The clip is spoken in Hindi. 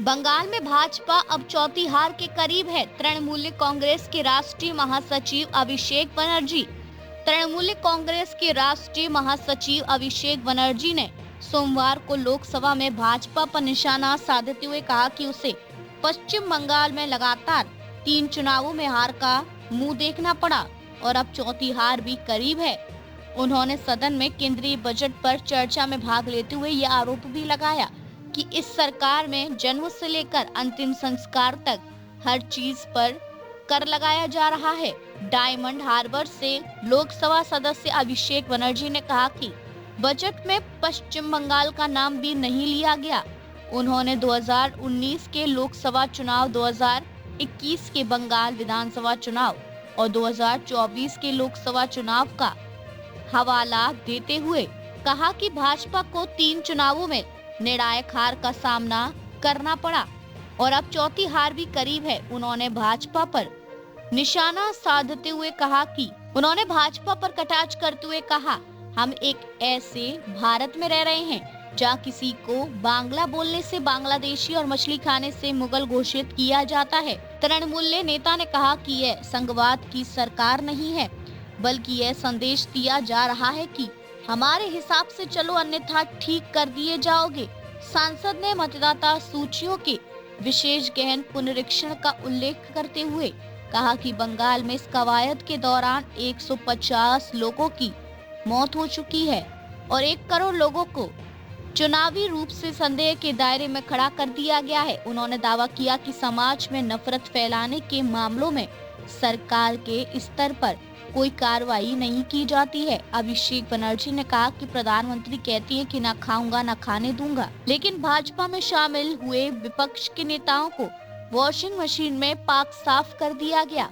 बंगाल में भाजपा अब चौथी हार के करीब है। तृणमूल कांग्रेस के राष्ट्रीय महासचिव अभिषेक बनर्जी ने सोमवार को लोकसभा में भाजपा पर निशाना साधते हुए कहा कि उसे पश्चिम बंगाल में लगातार 3 चुनावों में हार का मुंह देखना पड़ा और अब चौथी हार भी करीब है। उन्होंने सदन में केंद्रीय बजट पर चर्चा में भाग लेते हुए यह आरोप भी लगाया कि इस सरकार में जन्म से लेकर अंतिम संस्कार तक हर चीज पर कर लगाया जा रहा है। डायमंड हार्बर से लोकसभा सदस्य अभिषेक बनर्जी ने कहा कि बजट में पश्चिम बंगाल का नाम भी नहीं लिया गया। उन्होंने 2019 के लोकसभा चुनाव, 2021 के बंगाल विधानसभा चुनाव और 2024 के लोकसभा चुनाव का हवाला देते हुए कहा कि भाजपा को 3 चुनावों में निर्णायक हार का सामना करना पड़ा और अब चौथी हार भी करीब है। उन्होंने भाजपा पर निशाना साधते हुए कहा कि कटाक्ष करते हुए कहा, हम एक ऐसे भारत में रह रहे हैं जहाँ किसी को बांग्ला बोलने से बांग्लादेशी और मछली खाने से मुगल घोषित किया जाता है। तृणमूल नेता ने कहा कि यह संघवाद की सरकार नहीं है, बल्कि यह संदेश दिया जा रहा है कि हमारे हिसाब से चलो अन्यथा ठीक कर दिए जाओगे। सांसद ने मतदाता सूचियों के विशेष गहन पुनरीक्षण का उल्लेख करते हुए कहा कि बंगाल में इस कवायद के दौरान 150 लोगों की मौत हो चुकी है और 1 करोड़ लोगों को चुनावी रूप से संदेह के दायरे में खड़ा कर दिया गया है। उन्होंने दावा किया कि समाज में नफरत फैलाने के मामलों में सरकार के स्तर पर कोई कार्रवाई नहीं की जाती है। अभिषेक बनर्जी ने कहा कि प्रधानमंत्री कहती हैं कि ना खाऊंगा ना खाने दूंगा, लेकिन भाजपा में शामिल हुए विपक्ष के नेताओं को वॉशिंग मशीन में पाक साफ कर दिया गया।